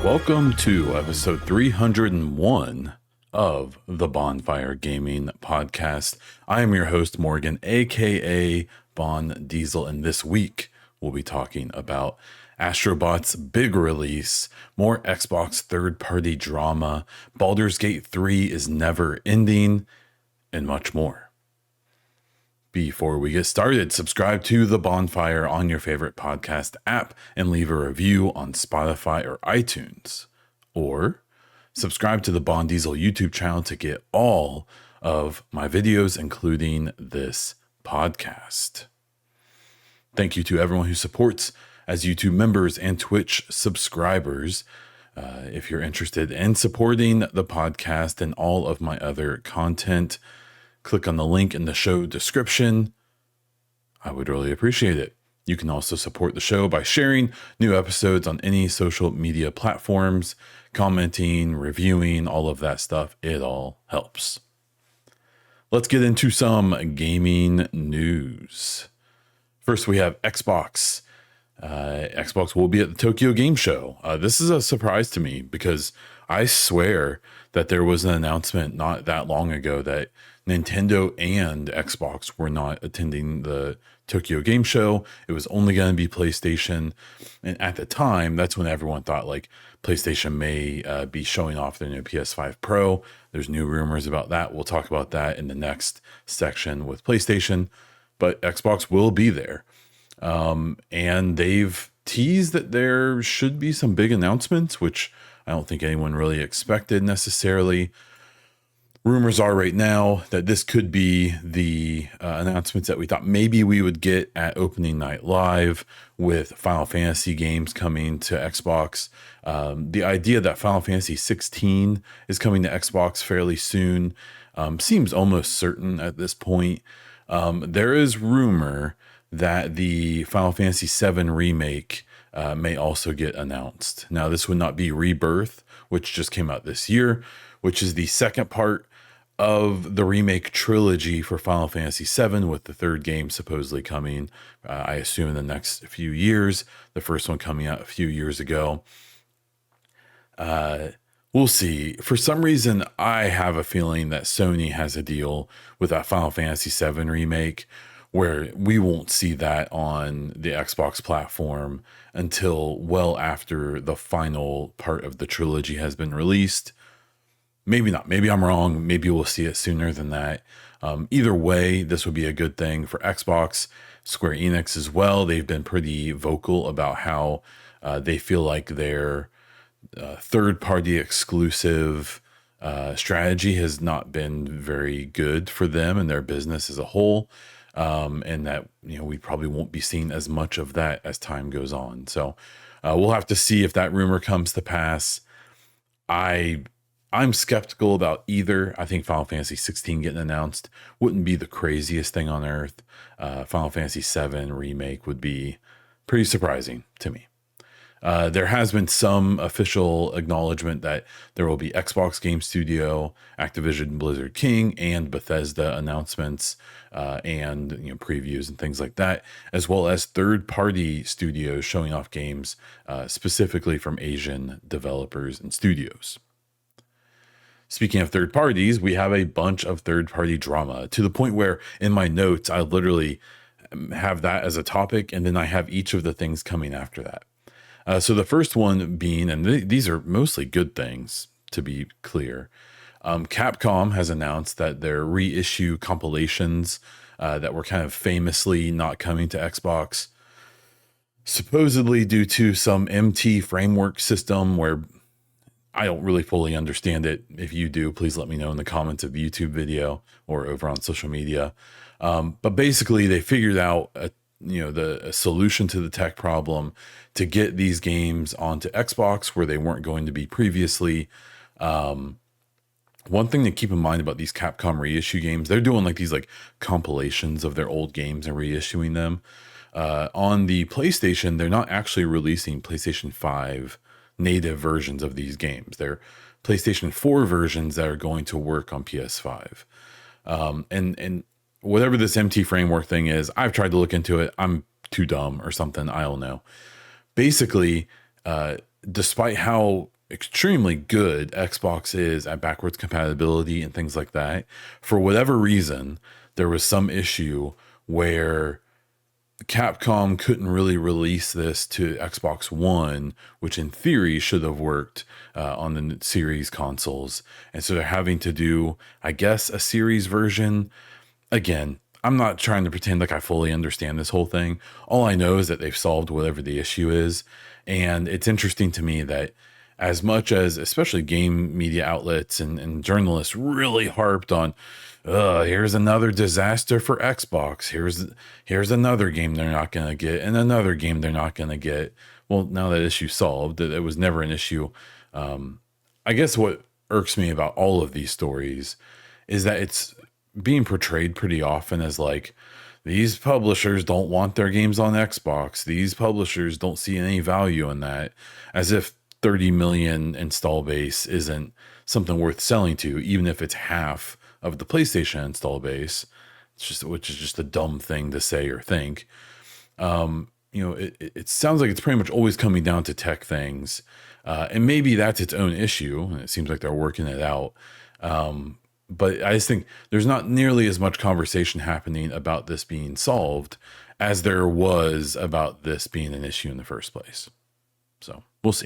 Welcome to episode 301 of the Baunfire Gaming Podcast. I am your host, Morgan, aka Bon Diesel, and this week we'll be talking about Astro Bot's big release, more Xbox third-party drama, Baldur's Gate 3 is never ending, and much more. Before we get started, subscribe to The Baunfire on your favorite podcast app and leave a review on Spotify or iTunes. Or subscribe to the Bon Diesel YouTube channel to get all of my videos, including this podcast. Thank you to everyone who supports as YouTube members and Twitch subscribers. If you're interested in supporting the podcast and all of my other content, click on the link in the show description. I would really appreciate it. You can also support the show by sharing new episodes on any social media platforms, commenting, reviewing, all of that stuff. It all helps. Let's get into some gaming news. First, we have Xbox. Xbox will be at the Tokyo Game Show. This is a surprise to me because I swear that there was an announcement not that long ago that Nintendo and Xbox were not attending the Tokyo Game Show. It was only going to be PlayStation. And at the time, that's when everyone thought like PlayStation may be showing off their new PS5 Pro. There's new rumors about that. We'll talk about that in the next section with PlayStation. But Xbox will be there. And they've teased that there should be some big announcements, which I don't think anyone really expected necessarily. Rumors are right now that this could be the announcements that we thought maybe we would get at opening night live with Final Fantasy games coming to Xbox. The idea that Final Fantasy 16 is coming to Xbox fairly soon seems almost certain at this point. There is rumor that the Final Fantasy 7 remake may also get announced. Now, this would not be Rebirth, which just came out this year, which is the second part of the remake trilogy for Final Fantasy 7, with the third game supposedly coming, I assume, in the next few years. The first one coming out a few years ago. We'll see. For some reason, I have a feeling that Sony has a deal with that Final Fantasy 7 remake where we won't see that on the Xbox platform until well after the final part of the trilogy has been released. Maybe not. Maybe I'm wrong. Maybe we'll see it sooner than that. Either way, this would be a good thing for Xbox. Square Enix as well. They've been pretty vocal about how they feel like their third-party exclusive strategy has not been very good for them and their business as a whole. And that, we probably won't be seeing as much of that as time goes on. So we'll have to see if that rumor comes to pass. I'm skeptical about either. I think Final Fantasy 16 getting announced wouldn't be the craziest thing on earth. Final Fantasy 7 remake would be pretty surprising to me. There has been some official acknowledgement that there will be Xbox Game Studio, Activision Blizzard King, and Bethesda announcements and previews and things like that, as well as third-party studios showing off games specifically from Asian developers and studios. Speaking of third parties, we have a bunch of third-party drama to the point where in my notes, I literally have that as a topic, and then I have each of the things coming after that. So the first one being, and these are mostly good things, to be clear, Capcom has announced that their reissue compilations that were kind of famously not coming to Xbox, supposedly due to some MT framework system where I don't really fully understand it. If you do, please let me know in the comments of the YouTube video or over on social media. But basically, they figured out a solution to the tech problem to get these games onto Xbox where they weren't going to be previously. One thing to keep in mind about these Capcom reissue games, they're doing like these like compilations of their old games and reissuing them. On the PlayStation, they're not actually releasing PlayStation 5 native versions of these games. They're PlayStation 4 versions that are going to work on PS5. And whatever this MT framework thing is, I've tried to look into it. I'm too dumb or something. I don't know. Basically, despite how extremely good Xbox is at backwards compatibility and things like that, for whatever reason, there was some issue where Capcom couldn't really release this to Xbox One, which in theory should have worked on the series consoles. And so they're having to do, I guess, a series version. Again, I'm not trying to pretend like I fully understand this whole thing. All I know is that they've solved whatever the issue is. And it's interesting to me that as much as especially game media outlets and journalists really harped on, here's another disaster for Xbox. Here's another game they're not going to get, and another game they're not going to get. Well, now that issue solved, that it was never an issue. I guess what irks me about all of these stories is that it's being portrayed pretty often as like, these publishers don't want their games on Xbox. These publishers don't see any value in that, as if 30 million install base isn't something worth selling to, even if it's half of the PlayStation install base. Which is just a dumb thing to say or think. It sounds like it's pretty much always coming down to tech things, and maybe that's its own issue. And it seems like they're working it out. But I just think there's not nearly as much conversation happening about this being solved as there was about this being an issue in the first place. So we'll see.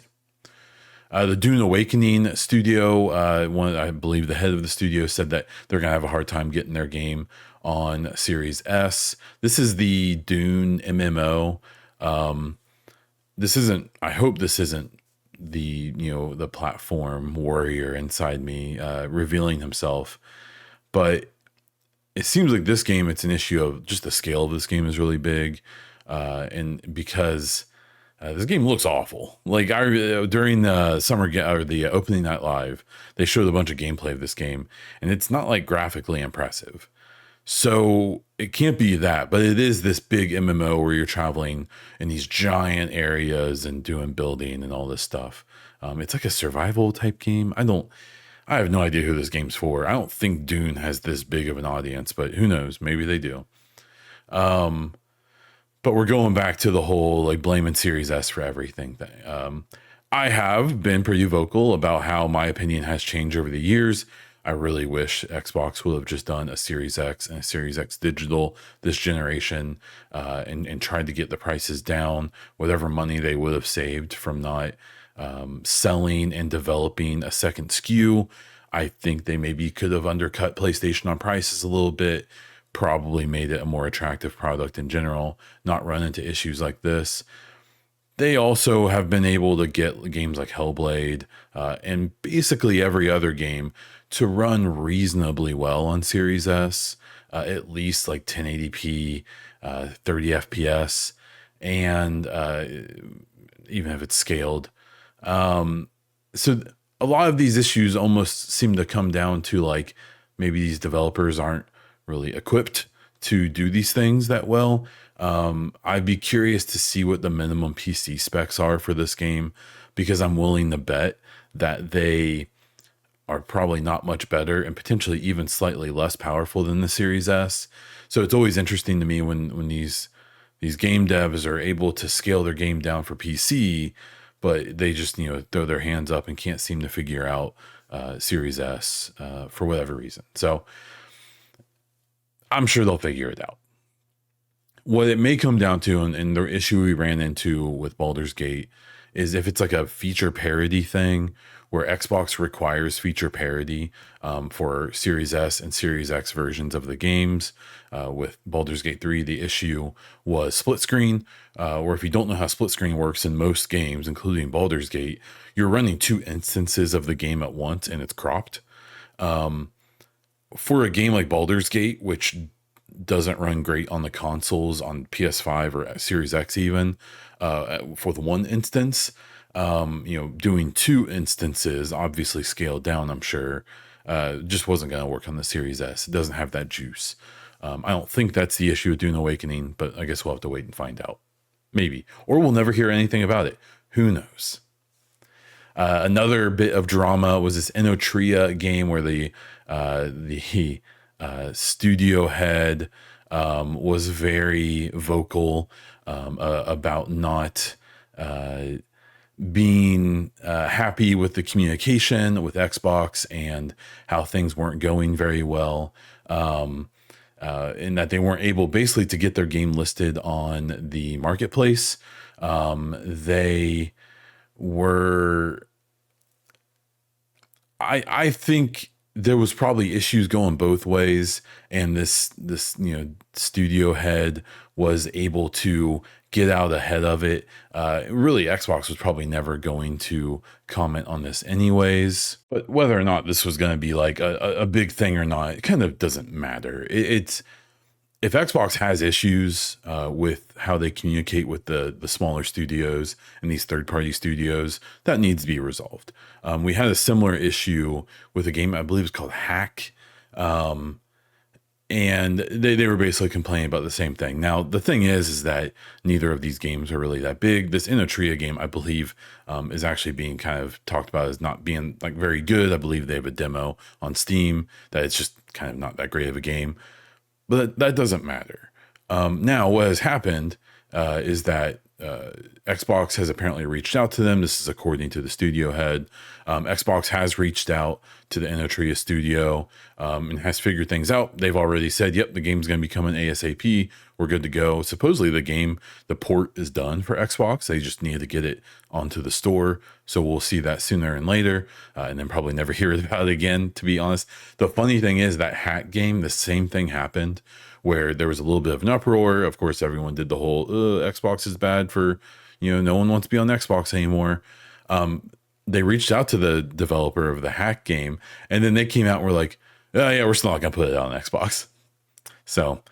The Dune Awakening studio, I believe the head of the studio said that they're going to have a hard time getting their game on Series S. This is the Dune MMO. I hope this isn't the platform warrior inside me revealing himself, but it seems like this game, it's an issue of just the scale of this game is really big, and because this game looks awful. Like during the the opening night live, they showed a bunch of gameplay of this game, and it's not like graphically impressive. So it can't be that, but it is this big MMO where you're traveling in these giant areas and doing building and all this stuff. It's like a survival type game. I have no idea who this game's for. I don't think Dune has this big of an audience, but who knows? Maybe they do. But we're going back to the whole like blaming Series S for everything thing. I have been pretty vocal about how my opinion has changed over the years. I really wish Xbox would have just done a Series X and a Series X digital this generation, and tried to get the prices down, whatever money they would have saved from not selling and developing a second SKU. I think they maybe could have undercut PlayStation on prices a little bit, probably made it a more attractive product in general, not run into issues like this. They also have been able to get games like Hellblade and basically every other game to run reasonably well on Series S, at least like 1080p, 30 FPS, and even if it's scaled. So a lot of these issues almost seem to come down to like maybe these developers aren't really equipped to do these things that well. I'd be curious to see what the minimum PC specs are for this game, because I'm willing to bet that they are probably not much better and potentially even slightly less powerful than the Series S. So it's always interesting to me when these game devs are able to scale their game down for PC, but they just throw their hands up and can't seem to figure out Series S for whatever reason. So I'm sure they'll figure it out. What it may come down to, and the issue we ran into with Baldur's Gate, is if it's like a feature parity thing where Xbox requires feature parity for Series S and Series X versions of the games. With Baldur's Gate 3, the issue was split screen, or if you don't know how split screen works in most games, including Baldur's Gate, you're running two instances of the game at once and it's cropped. For a game like Baldur's Gate, which doesn't run great on the consoles, on PS5 or Series X even, for the one instance, doing two instances, obviously scaled down, I'm sure, just wasn't going to work on the Series S. It doesn't have that juice. I don't think that's the issue with Dune Awakening, but I guess we'll have to wait and find out. Maybe. Or we'll never hear anything about it. Who knows? Another bit of drama was this Enotria game where the studio head was very vocal about not being happy with the communication with Xbox and how things weren't going very well. And that they weren't able basically to get their game listed on the marketplace. They were, I think there was probably issues going both ways, and this studio head was able to get out ahead of it. Really, Xbox was probably never going to comment on this anyways, but whether or not this was going to be like a big thing or not, it kind of doesn't matter. It's if Xbox has issues with how they communicate with the smaller studios and these third-party studios, that needs to be resolved. We had a similar issue with a game I believe is called Hack, and they were basically complaining about the same thing. Now, the thing is that neither of these games are really that big. This Inotria game, I believe, is actually being kind of talked about as not being like very good. I believe they have a demo on Steam that it's just kind of not that great of a game. But that doesn't matter. Now, what has happened is that Xbox has apparently reached out to them. This is according to the studio head. Xbox has reached out to the Inotria studio and has figured things out. They've already said, yep, the game's going to be coming ASAP. We're good to go. Supposedly the port is done for Xbox. They just need to get it onto the store. So we'll see that sooner and later, and then probably never hear about it again, to be honest. The funny thing is that Hack game, the same thing happened where there was a little bit of an uproar. Of course, everyone did the whole Xbox is bad for, no one wants to be on Xbox anymore. They reached out to the developer of the Hack game, and then they came out and were like, oh yeah, we're still not going to put it on Xbox. So,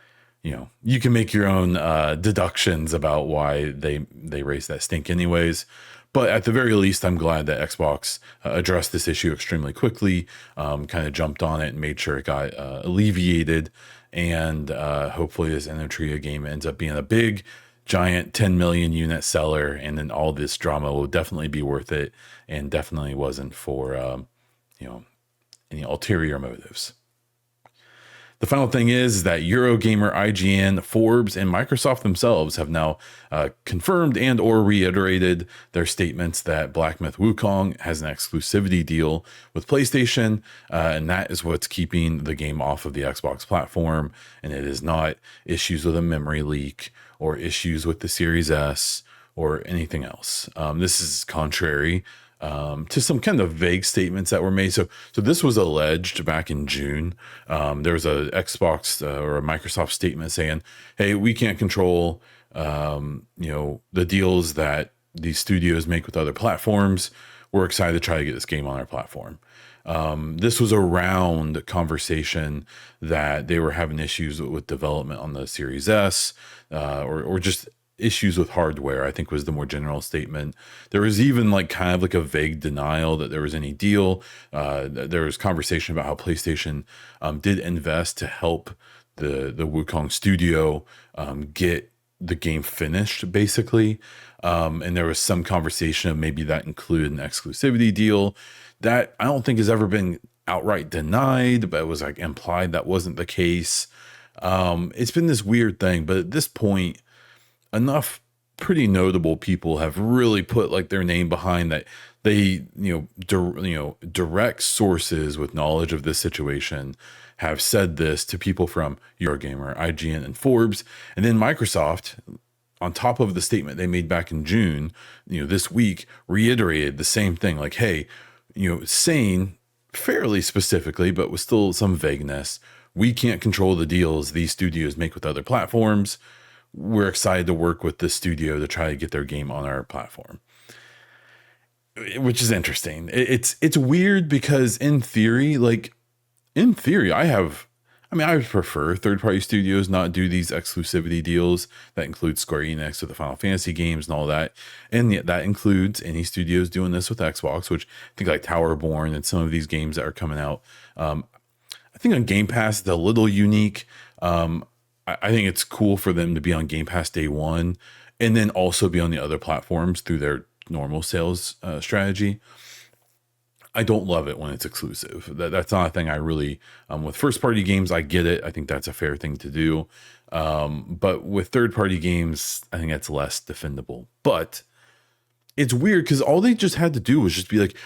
you can make your own deductions about why they raised that stink anyways. But at the very least, I'm glad that Xbox addressed this issue extremely quickly, kind of jumped on it and made sure it got alleviated. And hopefully this Inotria game ends up being a big, giant 10 million unit seller. And then all this drama will definitely be worth it, and definitely wasn't for, any ulterior motives. The final thing is that Eurogamer, IGN, Forbes, and Microsoft themselves have now confirmed and or reiterated their statements that Black Myth Wukong has an exclusivity deal with PlayStation, and that is what's keeping the game off of the Xbox platform, and it is not issues with a memory leak or issues with the Series S or anything else. This is contrary to some kind of vague statements that were made. So this was alleged back in June. There was a Xbox or a Microsoft statement saying, hey, we can't control, the deals that these studios make with other platforms. We're excited to try to get this game on our platform. This was around a conversation that they were having issues with development on the Series S, or just issues with hardware, I think was the more general statement. There was even kind of a vague denial that there was any deal. There was conversation about how PlayStation did invest to help the Wukong studio get the game finished, basically. And there was some conversation of maybe that included an exclusivity deal that I don't think has ever been outright denied, but it was implied that wasn't the case. It's been this weird thing, but at this point, enough pretty notable people have really put their name behind that. They, direct sources with knowledge of this situation have said this to people from Eurogamer, IGN, and Forbes. And then Microsoft, on top of the statement they made back in June, this week, reiterated the same thing. Hey, saying fairly specifically, but with still some vagueness, we can't control the deals these studios make with other platforms. We're excited to work with this studio to try to get their game on our platform, which is interesting. It's weird because in theory, I would prefer third-party studios not do these exclusivity deals that include Square Enix with the Final Fantasy games and all that. And yet that includes any studios doing this with Xbox, which I think Towerborn and some of these games that are coming out. I think on Game Pass, it's a little unique. I think it's cool for them to be on Game Pass day one and then also be on the other platforms through their normal sales strategy. I don't love it when it's exclusive. That's not a thing I really, with first party games, I get it. I think that's a fair thing to do. But with third party games, I think that's less defendable. But it's weird because all they just had to do was just be like,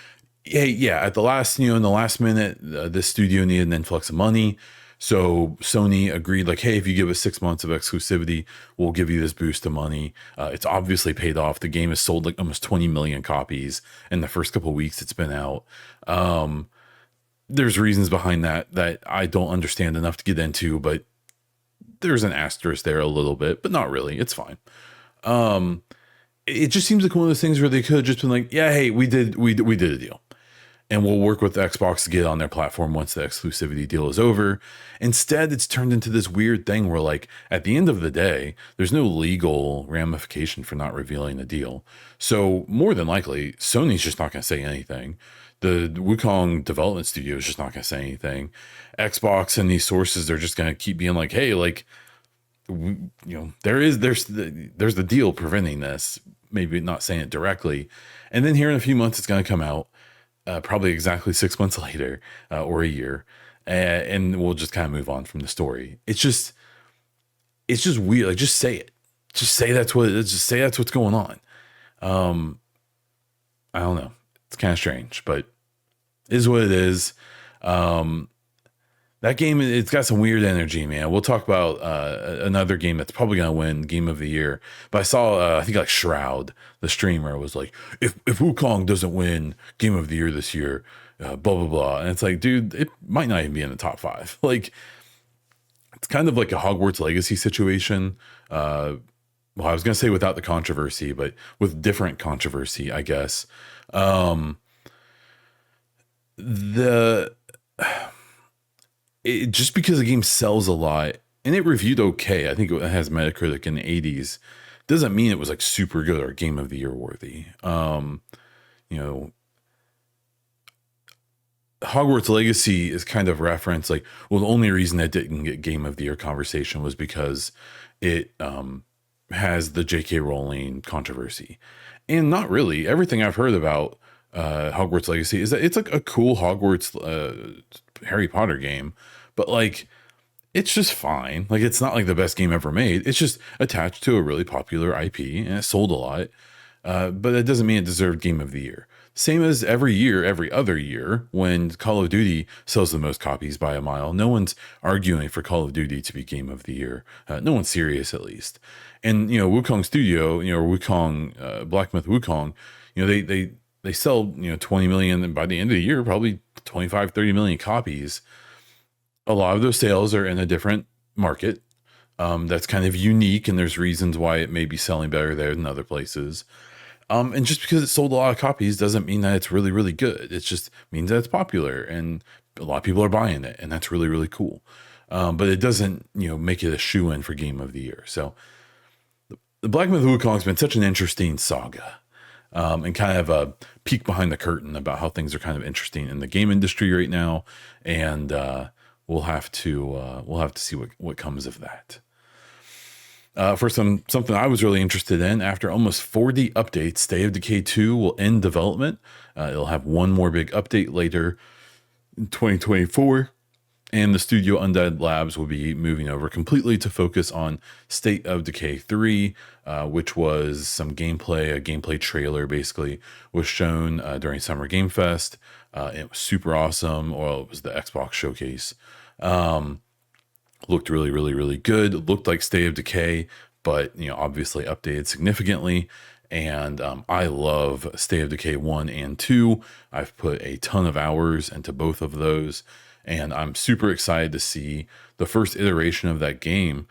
hey, yeah, at the last, in the last minute, this studio needed an influx of money. So Sony agreed, like, hey, if you give us 6 months of exclusivity, we'll give you this boost of money. It's obviously paid off. The game has sold like almost 20 million copies in the first couple of weeks it's been out. There's reasons behind that I don't understand enough to get into, but there's an asterisk there a little bit, but not really. It's fine. It just seems like one of those things where they could have just been like, yeah, hey, we did a deal. And we'll work with Xbox to get on their platform once the exclusivity deal is over. Instead, it's turned into this weird thing where, like, at the end of the day, there's no legal ramification for not revealing the deal. So more than likely, Sony's just not going to say anything. The Wukong development studio is just not going to say anything. Xbox and these sources are just going to keep being like, hey, like, there's the deal preventing this. Maybe not saying it directly. And then here in a few months, it's going to come out. Probably exactly 6 months later, or a year, and we'll just kind of move on from the story. It's just weird. Like, just say it. Just say that's what it is. Just say that's what's going on. I don't know. It's kind of strange, but it is what it is. That game, it's got some weird energy, man. We'll talk about another game that's probably going to win Game of the Year. But I saw, I think like Shroud, the streamer, was like, if Wukong doesn't win Game of the Year this year, blah, blah, blah. And it's like, dude, it might not even be in the top 5. Like, it's kind of like a Hogwarts Legacy situation. Well, I was going to say without the controversy, but with different controversy, I guess. Just because the game sells a lot and it reviewed okay, I think it has Metacritic in the 80s, doesn't mean it was like super good or Game of the Year worthy. Hogwarts Legacy is kind of referenced like, well, the only reason it didn't get Game of the Year conversation was because it has the J.K. Rowling controversy. And not really. Everything I've heard about Hogwarts Legacy is that it's like a cool Hogwarts Harry Potter game, but like, it's just fine. Like, it's not like the best game ever made. It's just attached to a really popular IP and it sold a lot. But that doesn't mean it deserved Game of the Year. Same as every other year, when Call of Duty sells the most copies by a mile, no one's arguing for Call of Duty to be Game of the Year. No one's serious, at least. And, Wukong Studio, or Wukong, Black Myth Wukong, they sell, 20 million, and by the end of the year, probably 25, 30 million copies. A lot of those sales are in a different market. That's kind of unique, and there's reasons why it may be selling better there than other places. And just because it sold a lot of copies doesn't mean that it's really, really good. It just means that it's popular and a lot of people are buying it, and that's really, really cool. But it doesn't, make it a shoe-in for Game of the Year. So the Black Myth Wukong has been such an interesting saga. And kind of a peek behind the curtain about how things are kind of interesting in the game industry right now. And we'll have to see what comes of that. For something I was really interested in, after almost 40 updates, State of Decay 2 will end development. It'll have one more big update later in 2024. And the studio Undead Labs will be moving over completely to focus on State of Decay 3, which was some gameplay, a gameplay trailer basically, was shown during Summer Game Fest. It was super awesome. Well, it was the Xbox showcase. Looked really, really, really good. It looked like State of Decay, but, obviously updated significantly. And I love State of Decay 1 and 2. I've put a ton of hours into both of those. And I'm super excited to see the first iteration of that game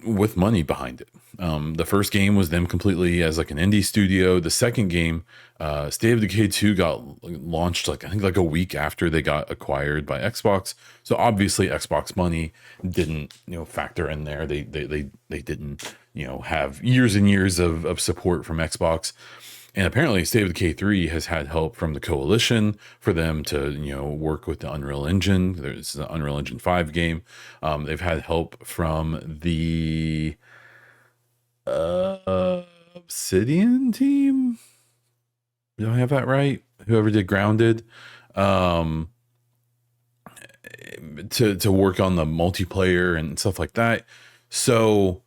with money behind it. The first game was them completely as like an indie studio. The second game, State of Decay 2, got launched I think like a week after they got acquired by Xbox. So obviously Xbox money didn't factor in there. They didn't have years and years of support from Xbox. And apparently State of Decay 3 has had help from the Coalition for them to, work with the Unreal Engine. There's the Unreal Engine 5 game. They've had help from the Obsidian team. Did I have that right? Whoever did Grounded, um, to work on the multiplayer and stuff like that. So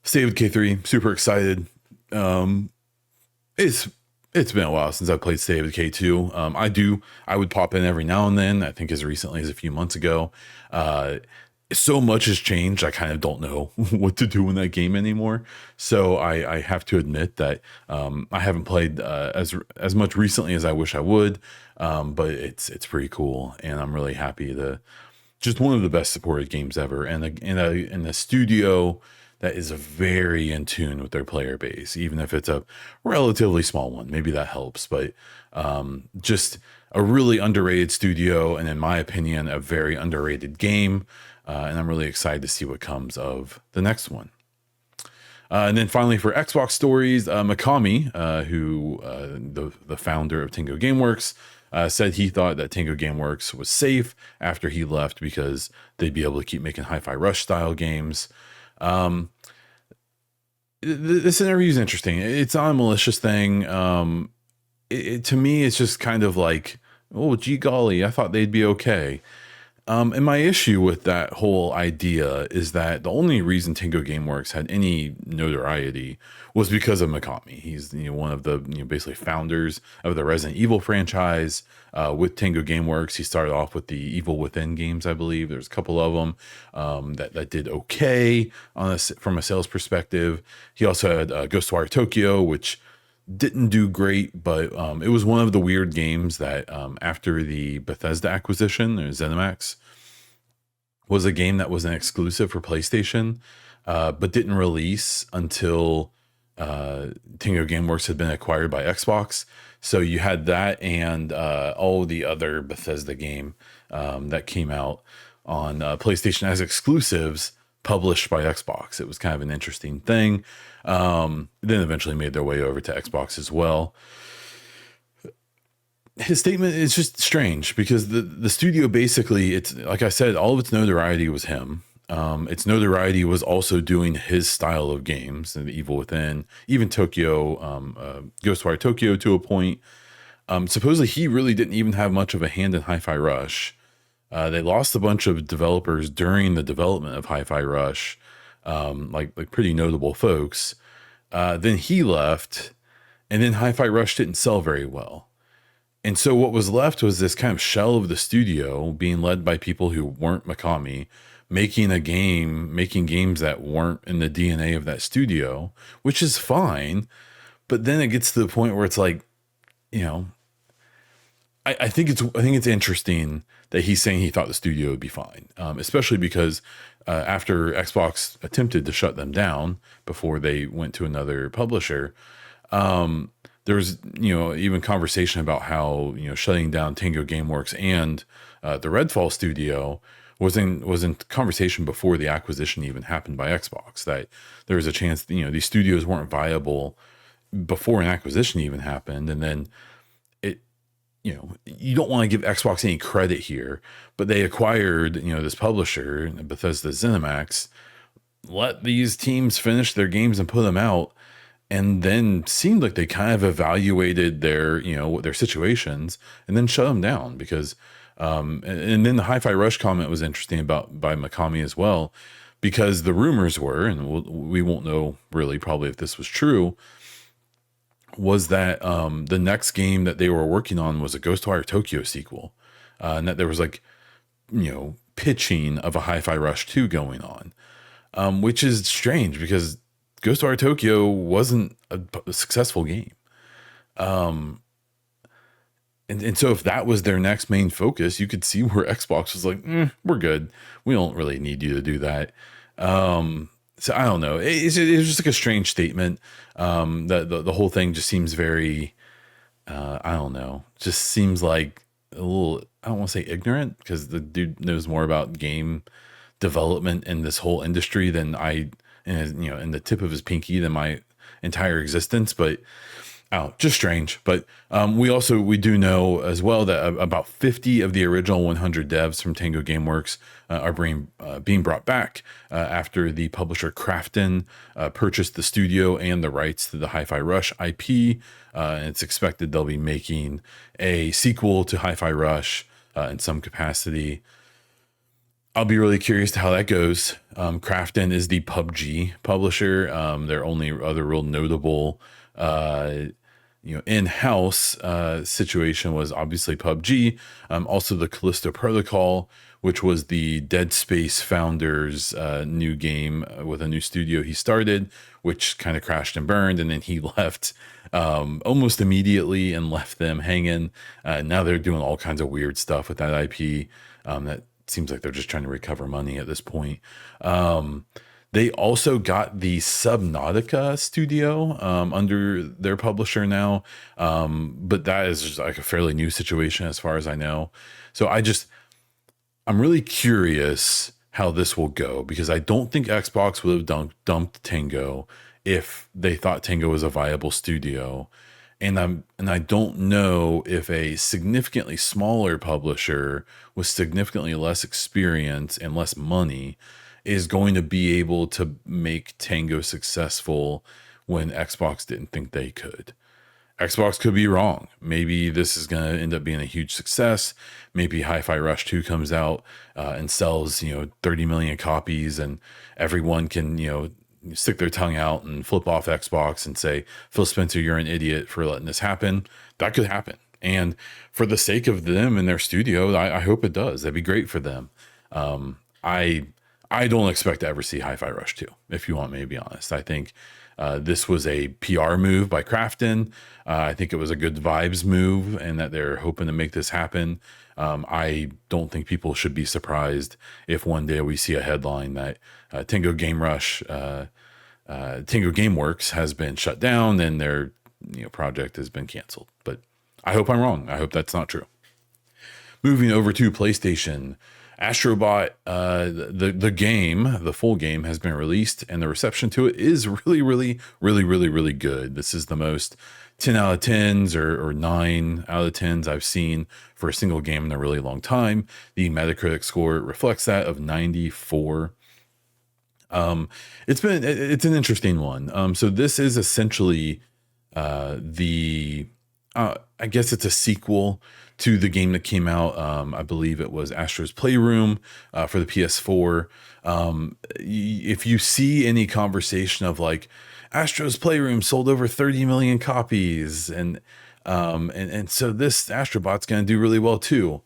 State of K3, super excited. Um, it's it's been a while since I played State of K2. I would pop in every now and then. I think as recently as a few months ago. So much has changed. I kind of don't know what to do in that game anymore. So I have to admit that I haven't played as much recently as I wish I would. But it's pretty cool, and I'm really happy to just one of the best supported games ever, and a studio that is very in tune with their player base, even if it's a relatively small one. Maybe that helps, but just a really underrated studio, and in my opinion, a very underrated game. And I'm really excited to see what comes of the next one. And then finally for Xbox stories, Mikami, who the founder of Tango Gameworks, said he thought that Tango Gameworks was safe after he left because they'd be able to keep making Hi-Fi Rush style games. This interview is interesting. It's not a malicious thing. To me, it's just kind of like, oh, gee golly, I thought they'd be okay. And my issue with that whole idea is that the only reason Tango Gameworks had any notoriety was because of Mikami. He's one of the basically founders of the Resident Evil franchise. With Tango Gameworks, he started off with the Evil Within games, I believe. There's a couple of them that did okay from a sales perspective. He also had GotY Tokyo, which didn't do great, but it was one of the weird games that after the Bethesda acquisition, or ZeniMax, was a game that was an exclusive for PlayStation, but didn't release until Tango Gameworks had been acquired by Xbox. So you had that and all the other Bethesda game that came out on PlayStation as exclusives published by Xbox. It was kind of an interesting thing. Then eventually made their way over to Xbox as well. His statement is just strange because the studio basically, it's like I said, all of its notoriety was him. Its notoriety was also doing his style of games, and Evil Within, even Tokyo, GotY Tokyo to a point. Supposedly he really didn't even have much of a hand in Hi-Fi Rush. They lost a bunch of developers during the development of Hi-Fi Rush, like pretty notable folks. Then he left, and then Hi-Fi Rush didn't sell very well. And so what was left was this kind of shell of the studio being led by people who weren't Mikami, making games that weren't in the DNA of that studio, which is fine. But then it gets to the point where it's like, I think it's interesting that he's saying he thought the studio would be fine, especially because after Xbox attempted to shut them down before they went to another publisher, there was even conversation about how shutting down Tango Gameworks and the Redfall studio was in conversation before the acquisition even happened by Xbox. That there was a chance these studios weren't viable before an acquisition even happened, and then you don't want to give Xbox any credit here, but they acquired, this publisher, Bethesda ZeniMax, let these teams finish their games and put them out, and then seemed like they kind of evaluated their situations and then shut them down because, and then the Hi-Fi Rush comment was interesting by Mikami as well, because the rumors were, and we won't know really probably if this was true, was that the next game that they were working on was a GotY Tokyo sequel, and that there was pitching of a Hi-Fi Rush 2 going on, which is strange because GotY Tokyo wasn't a successful game. And so if that was their next main focus, you could see where Xbox was like, we're good. We don't really need you to do that. So I don't know. It was just like a strange statement. The whole thing just seems very, I don't know, just seems like a little, I don't want to say ignorant, because the dude knows more about game development in this whole industry than in the tip of his pinky than my entire existence. But out. Just strange. But we do know as well that about 50 of the original 100 devs from Tango Gameworks are being brought back after the publisher Krafton purchased the studio and the rights to the Hi-Fi Rush IP. And it's expected they'll be making a sequel to Hi-Fi Rush in some capacity. I'll be really curious to how that goes. Krafton is the PUBG publisher. Their only other real notable in-house situation was obviously PUBG. Also the Callisto Protocol, which was the Dead Space founder's new game with a new studio he started, which kind of crashed and burned, and then he left almost immediately and left them hanging. Now they're doing all kinds of weird stuff with that IP. That seems like they're just trying to recover money at this point. They also got the Subnautica studio under their publisher now, but that is just like a fairly new situation as far as I know. So I'm really curious how this will go, because I don't think Xbox would have dumped Tango if they thought Tango was a viable studio. And I don't know if a significantly smaller publisher with significantly less experience and less money is going to be able to make Tango successful when Xbox didn't think they could. Xbox could be wrong. Maybe this is going to end up being a huge success. Maybe Hi-Fi Rush 2 comes out and sells 30 million copies, and everyone can stick their tongue out and flip off Xbox and say, Phil Spencer, you're an idiot for letting this happen. That could happen. And for the sake of them and their studio, I hope it does. That'd be great for them. I don't expect to ever see Hi-Fi Rush 2, if you want me to be honest. I think this was a PR move by Krafton. I think it was a good vibes move, and that they're hoping to make this happen. I don't think people should be surprised if one day we see a headline that Tango Gameworks has been shut down and their project has been canceled. But I hope I'm wrong. I hope that's not true. Moving over to PlayStation, Astro Bot, the game, the full game has been released, and the reception to it is really, really, really, really, really good. This is the most 10 out of 10s or 9 out of 10s I've seen for a single game in a really long time. The Metacritic score reflects that of 94. It's an interesting one. So this is essentially I guess it's a sequel to the game that came out. I believe it was Astro's Playroom for the PS4. If you see any conversation of like Astro's Playroom sold over 30 million copies, and so this Astro Bot's going to do really well too.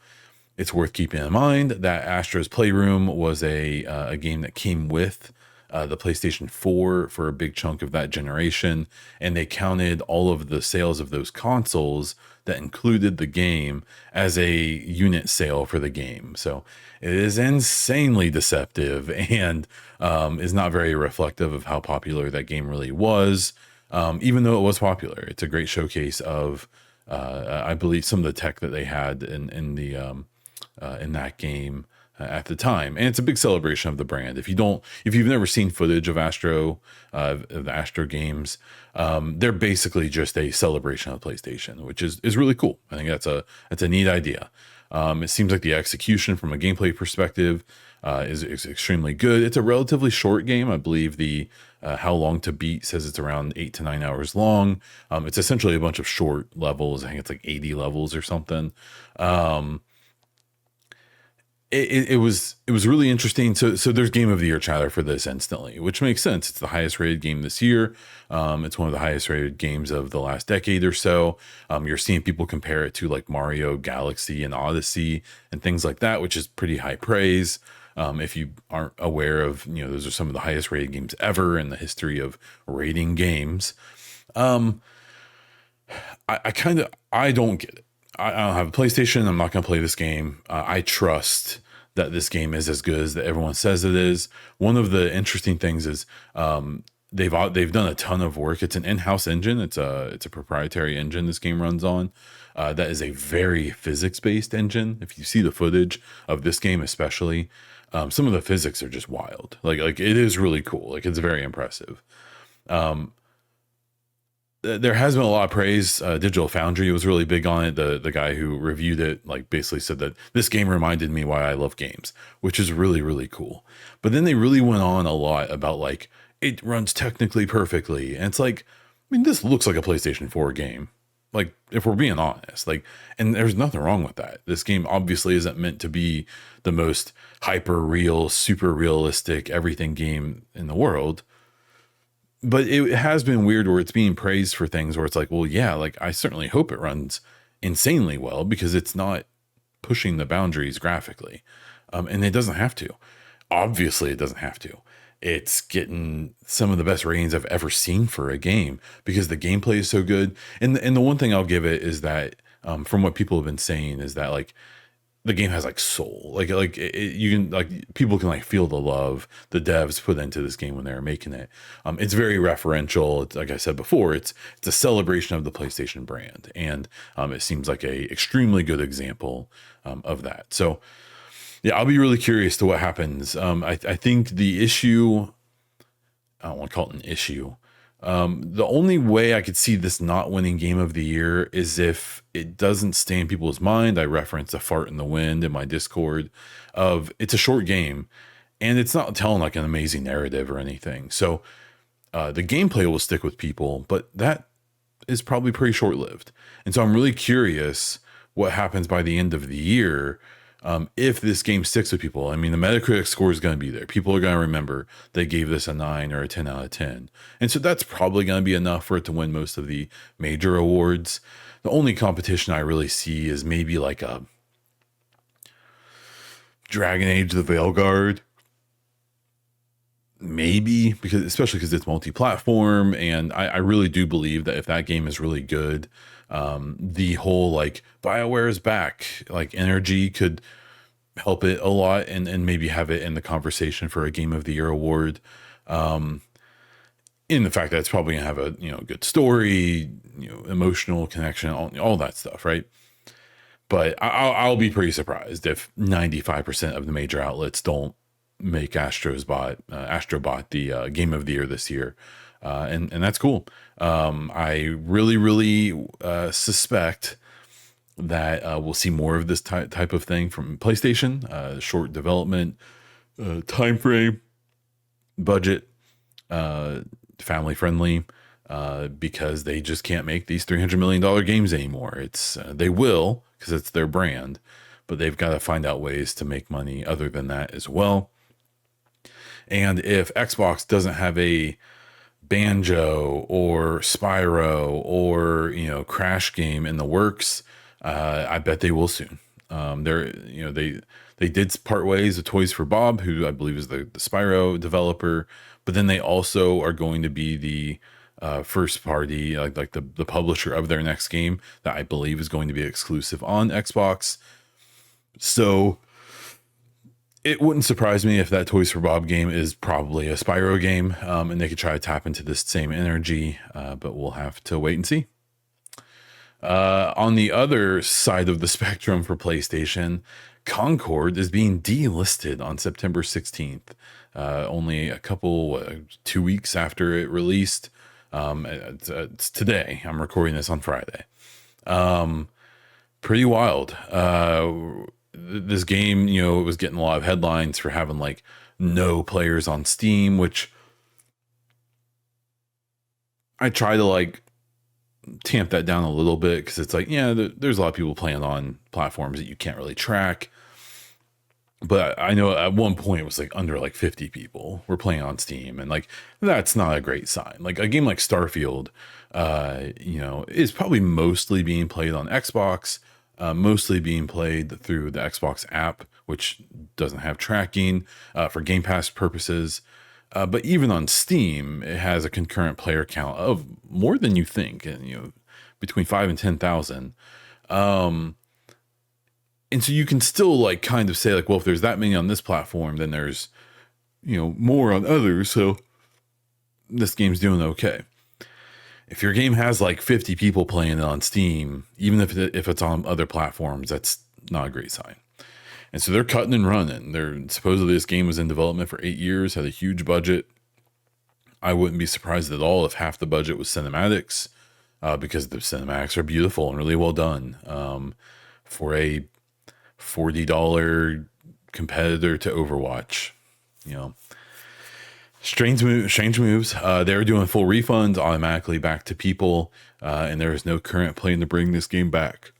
It's worth keeping in mind that Astro's Playroom was a game that came with the PlayStation 4 for a big chunk of that generation, and they counted all of the sales of those consoles that included the game as a unit sale for the game. So it is insanely deceptive and is not very reflective of how popular that game really was. Even though it was popular, it's a great showcase of I believe some of the tech that they had in that game at the time, and it's a big celebration of the brand. If you've never seen footage of the Astro games, they're basically just a celebration of PlayStation, which is really cool. I think that's a neat idea. It seems like the execution from a gameplay perspective is extremely good. It's a relatively short game. I believe the How Long to Beat says it's around 8 to 9 hours long. It's essentially a bunch of short levels. I think it's like 80 levels or something. It was really interesting. So there's Game of the Year chatter for this instantly, which makes sense. It's the highest rated game this year. It's one of the highest rated games of the last decade or so. You're seeing people compare it to like Mario Galaxy and Odyssey and things like that, which is pretty high praise. If you aren't aware of, those are some of the highest rated games ever in the history of rating games. I don't get it. I don't have a PlayStation. I'm not going to play this game. I trust that this game is as good as everyone says it is. One of the interesting things is they've done a ton of work. It's an in-house engine. It's a proprietary engine this game runs on. That is a very physics-based engine. If you see the footage of this game, especially, some of the physics are just wild. Like it is really cool. Like it's very impressive. there has been a lot of praise. Digital Foundry was really big on it. The guy who reviewed it like basically said that this game reminded me why I love games, which is really, really cool. But then they really went on a lot about like it runs technically perfectly. And it's like, I mean, this looks like a PlayStation 4 game. Like, if we're being honest, like, and there's nothing wrong with that. This game obviously isn't meant to be the most hyper real, super realistic, everything game in the world. But it has been weird where it's being praised for things where it's like, well, yeah, like I certainly hope it runs insanely well because it's not pushing the boundaries graphically. And it doesn't have to. Obviously, it doesn't have to. It's getting some of the best ratings I've ever seen for a game because the gameplay is so good. And the one thing I'll give it is that from what people have been saying is that like the game has like soul, you can like people can like feel the love the devs put into this game when they were making it. It's very referential. It's, like I said before, it's a celebration of the PlayStation brand, and it seems like a extremely good example of that. So yeah, I'll be really curious to what happens. I think the issue, I don't want to call it an issue. The only way I could see this not winning Game of the Year is if it doesn't stay in people's mind. I referenced a fart in the wind in my Discord of it's a short game and it's not telling like an amazing narrative or anything. So the gameplay will stick with people, but that is probably pretty short lived. And so I'm really curious what happens by the end of the year. If this game sticks with people. I mean, the Metacritic score is going to be there. People are going to remember they gave this a 9 or a 10 out of 10. And so that's probably going to be enough for it to win most of the major awards. The only competition I really see is maybe like a Dragon Age the Veilguard. Maybe, especially because it's multi-platform. And I really do believe that if that game is really good, the whole like BioWare is back, like energy could help it a lot and maybe have it in the conversation for a Game of the Year award. In the fact that it's probably gonna have a good story, emotional connection, all that stuff, right? But I'll be pretty surprised if 95% of the major outlets don't make Astro Bot the Game of the Year this year. And that's cool. I really suspect that we'll see more of this type of thing from PlayStation. Short development time frame, budget, family friendly, because they just can't make these $300 million games anymore. It's they will because it's their brand, but they've got to find out ways to make money other than that as well. And if Xbox doesn't have a Banjo or Spyro or Crash game in the works, I bet they will soon. They did part ways with Toys for Bob, who I believe is the Spyro developer, but then they also are going to be the first party, like the publisher of their next game that I believe is going to be exclusive on Xbox. So it wouldn't surprise me if that Toys for Bob game is probably a Spyro game, and they could try to tap into this same energy, but we'll have to wait and see. On the other side of the spectrum for PlayStation, Concord is being delisted on September 16th, only 2 weeks after it released. It's today. I'm recording this on Friday. Pretty wild. This game, it was getting a lot of headlines for having like no players on Steam, which I try to like tamp that down a little bit because it's like, yeah, there's a lot of people playing on platforms that you can't really track. But I know at one point it was like under like 50 people were playing on Steam, and like that's not a great sign. Like a game like Starfield, is probably mostly being played on Xbox. Mostly being played through the Xbox app, which doesn't have tracking for Game Pass purposes. But even on Steam, it has a concurrent player count of more than you think, and between 5 and 10,000. And so you can still like kind of say like, well, if there's that many on this platform, then there's more on others. So this game's doing okay. If your game has like 50 people playing it on Steam, even if it's on other platforms, that's not a great sign. And so they're cutting and running. Supposedly this game was in development for 8 years, had a huge budget. I wouldn't be surprised at all if half the budget was cinematics. because the cinematics are beautiful and really well done. For a $40 competitor to Overwatch, you know, strange moves. They were doing full refunds automatically back to people, and there is no current plan to bring this game back.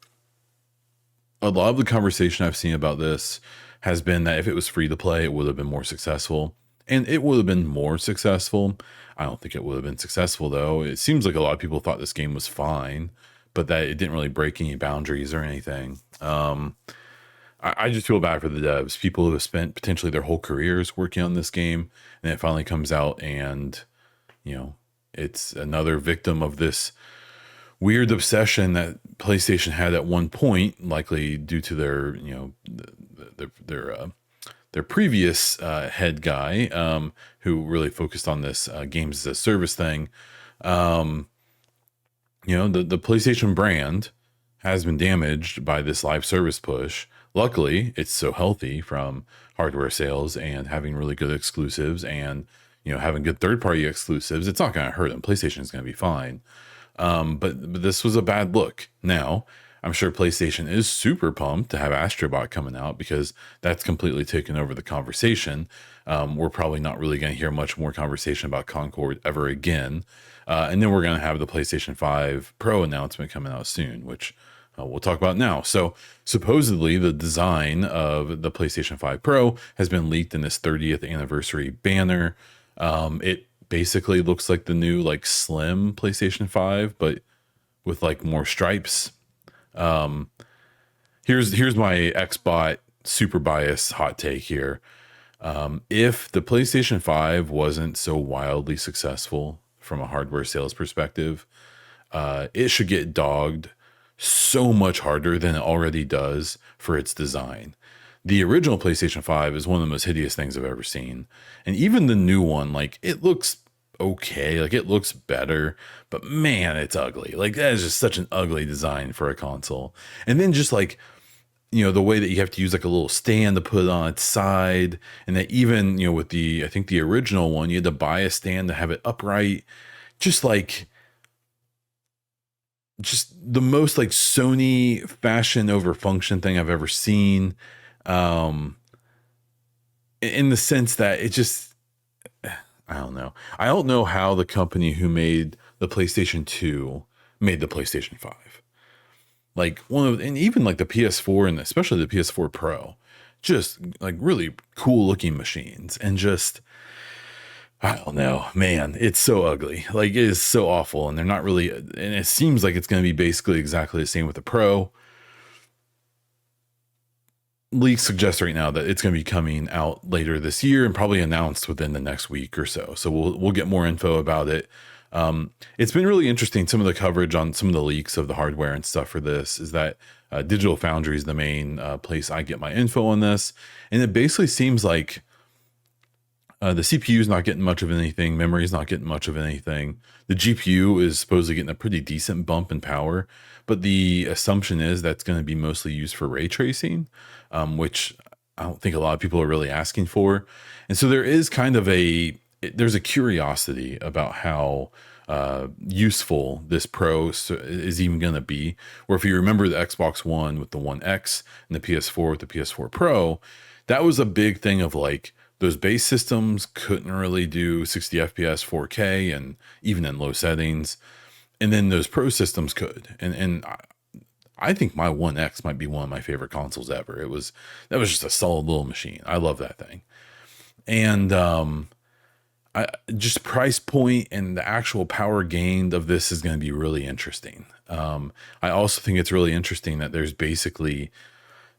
A lot of the conversation I've seen about this has been that if it was free to play, it would have been more successful. And it would have been more successful. I don't think it would have been successful, though. It seems like a lot of people thought this game was fine, but that it didn't really break any boundaries or anything. I just feel bad for the devs, people who have spent potentially their whole careers working on this game, and it finally comes out and, you know, it's another victim of this weird obsession that PlayStation had at one point, likely due to their, you know, their previous head guy, who really focused on this games as a service thing. You know, the PlayStation brand has been damaged by this live service push. Luckily, it's so healthy from hardware sales and having really good exclusives and, you know, having good third-party exclusives. It's not going to hurt them. PlayStation is going to be fine. But this was a bad look. Now, I'm sure PlayStation is super pumped to have Astro Bot coming out because that's completely taken over the conversation. We're probably not really going to hear much more conversation about Concord ever again. And then we're going to have the PlayStation 5 Pro announcement coming out soon, which we'll talk about now. So supposedly the design of the PlayStation 5 Pro has been leaked in this 30th anniversary banner. It basically looks like the new like slim PlayStation 5, but with like more stripes. Here's my Xbot super bias hot take here. If the PlayStation 5 wasn't so wildly successful from a hardware sales perspective, it should get dogged so much harder than it already does for its design. The original PlayStation 5 is one of the most hideous things I've ever seen. And even the new one, like, it looks okay, like it looks better, but man, it's ugly. Like, that is just such an ugly design for a console. And then just like, you know, the way that you have to use like a little stand to put it on its side, and that even, you know, with the, I think the original one, you had to buy a stand to have it upright. Just the most like Sony fashion over function thing I've ever seen. In the sense that it just, I don't know. I don't know how the company who made the PlayStation 2 made the PlayStation 5. Like and even like the PS4 and especially the PS4 Pro, just like really cool looking machines, and just, I don't know, man, it's so ugly. Like, it is so awful, and they're not really, and it seems like it's going to be basically exactly the same with the Pro. Leaks suggest right now that it's going to be coming out later this year and probably announced within the next week or so. So we'll get more info about it. It's been really interesting. Some of the coverage on some of the leaks of the hardware and stuff for this is that Digital Foundry is the main place I get my info on this. And it basically seems like the CPU is not getting much of anything. Memory is not getting much of anything. The GPU is supposedly getting a pretty decent bump in power, but the assumption is that's going to be mostly used for ray tracing, which I don't think a lot of people are really asking for. And so there is kind of there's a curiosity about how useful this Pro is even going to be. Or if you remember the Xbox One with the One X and the PS4 with the PS4 Pro, that was a big thing of like, those base systems couldn't really do 60 FPS 4K and even in low settings. And then those Pro systems could. And I think my One X might be one of my favorite consoles ever. That was just a solid little machine. I love that thing. And just price point and the actual power gained of this is going to be really interesting. I also think it's really interesting that there's basically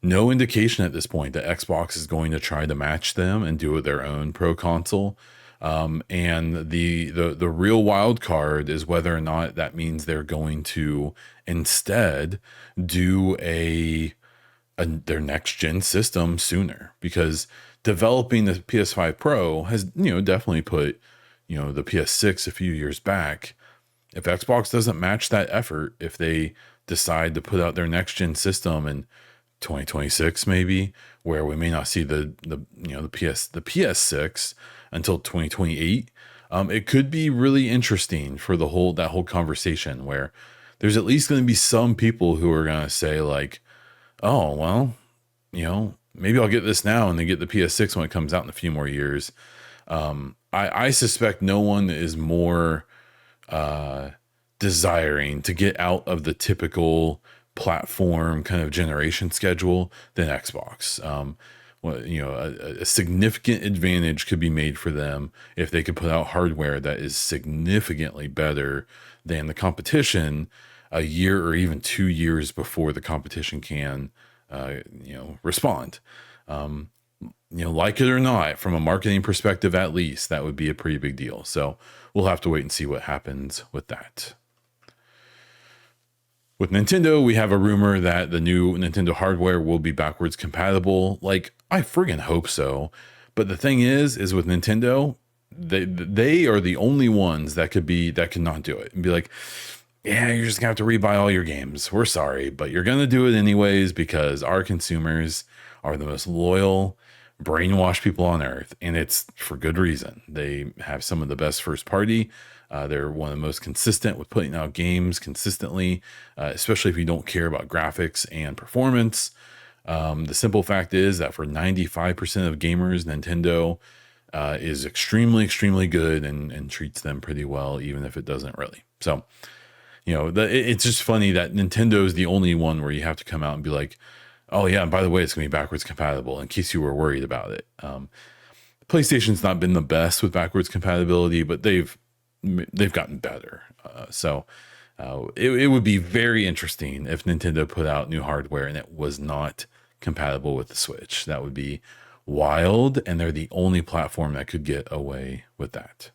no indication at this point that Xbox is going to try to match them and do their own Pro console. And the real wild card is whether or not that means they're going to instead do their next gen system sooner, because developing the PS5 Pro has, you know, definitely put, you know, the PS6 a few years back. If Xbox doesn't match that effort, if they decide to put out their next gen system in 2026 maybe, where we may not see the PS6 until 2028, it could be really interesting for that whole conversation, where there's at least going to be some people who are going to say like, oh, well, maybe I'll get this now and then get the PS6 when it comes out in a few more years. I suspect no one is more desiring to get out of the typical platform kind of generation schedule than Xbox. A significant advantage could be made for them if they could put out hardware that is significantly better than the competition a year or even 2 years before the competition can, respond. Like it or not, from a marketing perspective, at least, that would be a pretty big deal. So we'll have to wait and see what happens with that. With Nintendo, we have a rumor that the new Nintendo hardware will be backwards compatible. Like, I friggin' hope so. But the thing is with Nintendo, they are the only ones that could not do it and be like, yeah, you're just gonna have to rebuy all your games. We're sorry, but you're gonna do it anyways because our consumers are the most loyal, brainwashed people on earth, and it's for good reason. They have some of the best first party. They're one of the most consistent with putting out games consistently, especially if you don't care about graphics and performance. The simple fact is that for 95% of gamers, Nintendo is extremely, extremely good and treats them pretty well, even if it doesn't really. So, it's just funny that Nintendo is the only one where you have to come out and be like, oh yeah, and by the way, it's going to be backwards compatible in case you were worried about it. PlayStation's not been the best with backwards compatibility, but they've gotten better. It would be very interesting if Nintendo put out new hardware and it was not compatible with the Switch. That would be wild, and they're the only platform that could get away with that.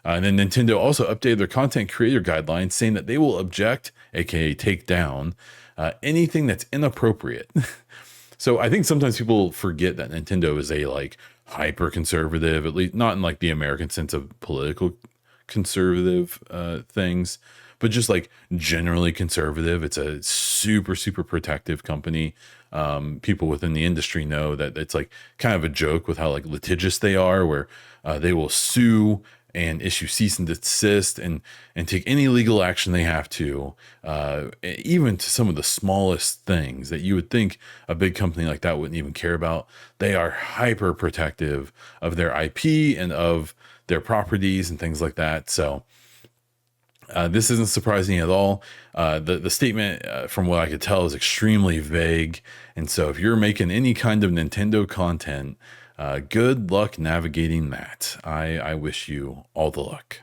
And then Nintendo also updated their content creator guidelines, saying that they will object, aka take down, anything that's inappropriate. So I think sometimes people forget that Nintendo is a hyper conservative, at least not in the American sense of political conservative things, but just generally conservative. It's a super, super protective company. People within the industry know that it's kind of a joke with how litigious they are, where they will sue and issue cease and desist and take any legal action they have to, even to some of the smallest things that you would think a big company like that wouldn't even care about. They are hyper protective of their IP and of their properties and things like that. So this isn't surprising at all. The statement, from what I could tell, is extremely vague. And so if you're making any kind of Nintendo content, good luck navigating that. I wish you all the luck.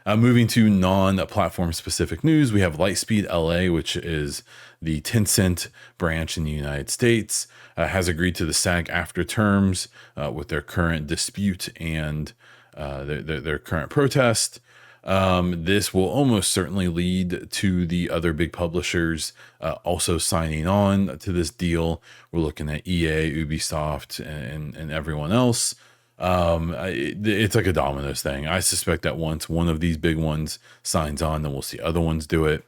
Moving to non-platform specific news, we have Lightspeed LA, which is the Tencent branch in the United States, has agreed to the SAG-AFTRA terms with their current dispute and their current protest. This will almost certainly lead to the other big publishers also signing on to this deal. We're looking at EA, Ubisoft, and everyone else. It's like a dominoes thing. I suspect that once one of these big ones signs on, then we'll see other ones do it.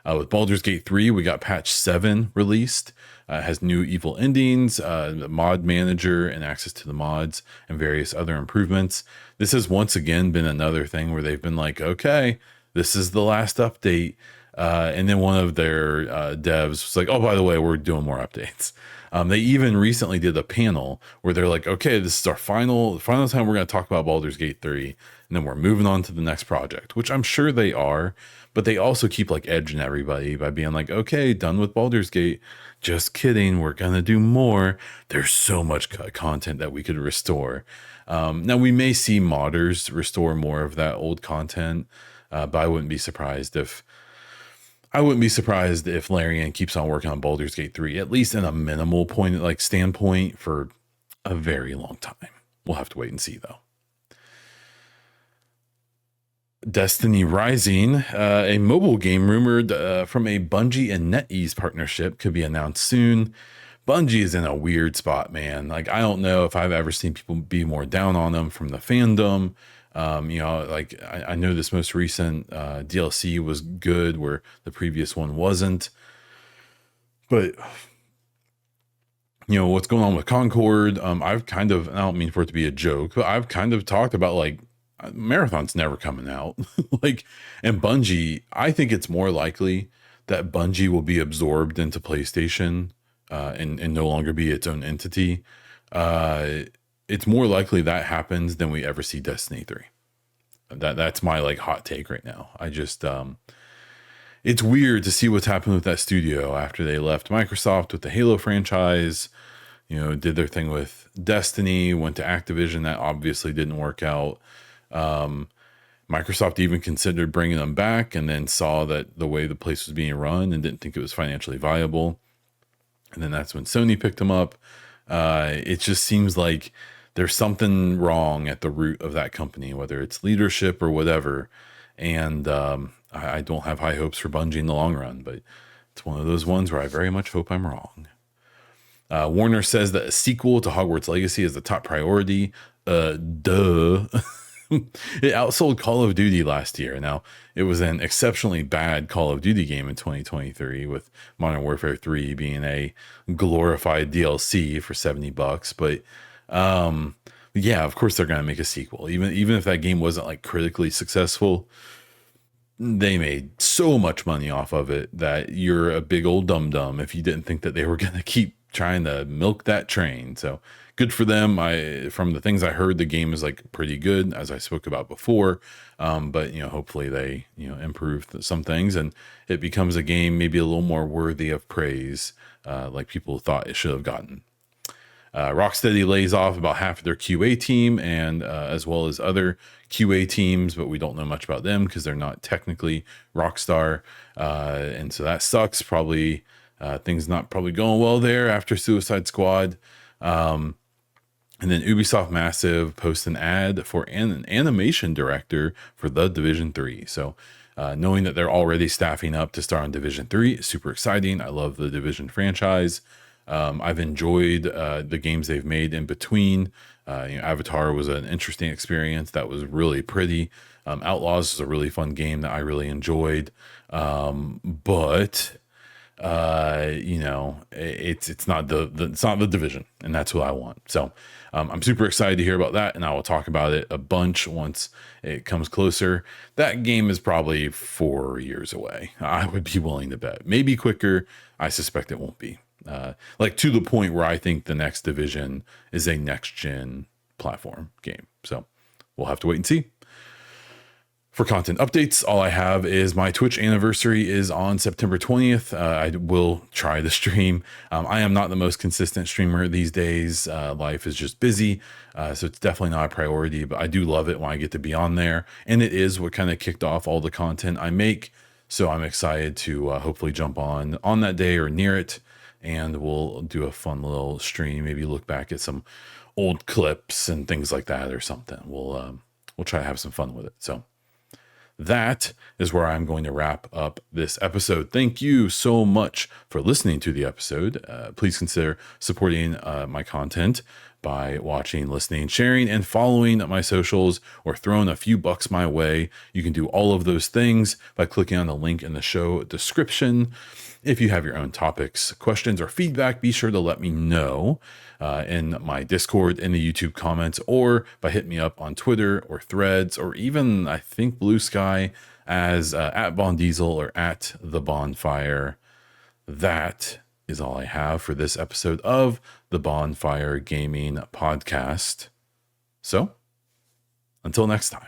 With Baldur's Gate 3, we got patch 7 released. Has new evil endings, mod manager, and access to the mods, and various other improvements. This has once again been another thing where they've been like, okay, this is the last update. And then one of their devs was like, oh, by the way, we're doing more updates. They even recently did a panel where they're like, okay, this is our final time we're going to talk about Baldur's Gate 3, and then we're moving on to the next project, which I'm sure they are, but they also keep edging everybody by being like, okay, done with Baldur's Gate. Just kidding, we're going to do more. There's so much content that we could restore. Now, we may see modders restore more of that old content, but I wouldn't be surprised if Larian keeps on working on Baldur's Gate 3, at least in a minimal point, standpoint, for a very long time. We'll have to wait and see, though. Destiny Rising, a mobile game rumored from a Bungie and NetEase partnership, could be announced soon. Bungie is in a weird spot, man. I don't know if I've ever seen people be more down on them from the fandom. I know this most recent DLC was good where the previous one wasn't. But, what's going on with Concord, I don't mean for it to be a joke, but I've kind of talked about Marathon's never coming out. Like, and Bungie, I think it's more likely that Bungie will be absorbed into PlayStation and no longer be its own entity. It's more likely that happens than we ever see Destiny 3. That's my like hot take right now. I just it's weird to see what's happened with that studio after they left Microsoft with the Halo franchise. You know, did their thing with Destiny, went to Activision. That obviously didn't work out. Microsoft even considered bringing them back and then saw that the way the place was being run and didn't think it was financially viable. And then that's when Sony picked them up. It just seems like there's something wrong at the root of that company, whether it's leadership or whatever. And I don't have high hopes for Bungie in the long run, but it's one of those ones where I very much hope I'm wrong. Warner says that a sequel to Hogwarts Legacy is the top priority. Duh. It outsold Call of Duty last year. Now, it was an exceptionally bad Call of Duty game in 2023, with Modern Warfare 3 being a glorified DLC for $70. But yeah, of course they're going to make a sequel. Even if that game wasn't like critically successful, they made so much money off of it that you're a big old dum-dum if you didn't think that they were going to keep trying to milk that train. So good for them. From the things I heard, the game is like pretty good, as I spoke about before. But you know, hopefully they improve some things and it becomes a game maybe a little more worthy of praise, like people thought it should have gotten. Rocksteady lays off about half of their QA team and as well as other QA teams, but we don't know much about them because they're not technically Rockstar, and so that sucks. Probably things not probably going well there after Suicide Squad. And then Ubisoft Massive posts an ad for an animation director for The Division 3. So knowing that they're already staffing up to start on Division 3 is super exciting. I love the Division franchise. I've enjoyed the games they've made in between. Avatar was an interesting experience that was really pretty. Outlaws is a really fun game that I really enjoyed. But it's not the Division, and that's what I want. So I'm super excited to hear about that, and I will talk about it a bunch once it comes closer. That game is probably 4 years away. I would be willing to bet, maybe quicker. I suspect it won't be. Like to the point where I think the next Division is a next gen platform game. So we'll have to wait and see. For content updates, all I have is my Twitch anniversary is on September 20th. I will try to stream. I am not the most consistent streamer these days. Life is just busy. So it's definitely not a priority, but I do love it when I get to be on there. And it is what kind of kicked off all the content I make. So I'm excited to hopefully jump on that day or near it. And we'll do a fun little stream, maybe look back at some old clips and things like that or something. We'll try to have some fun with it. So that is where I'm going to wrap up this episode. Thank you so much for listening to the episode. Please consider supporting my content by watching, listening, sharing, and following my socials, or throwing a few bucks my way. You can do all of those things by clicking on the link in the show description. If you have your own topics, questions, or feedback, be sure to let me know in my Discord, in the YouTube comments, or by hitting me up on Twitter or Threads, or even, I think, Blue Sky as at Von Diesel or at the Baunfire. That is all I have for this episode of the Baunfire Gaming Podcast. So, until next time.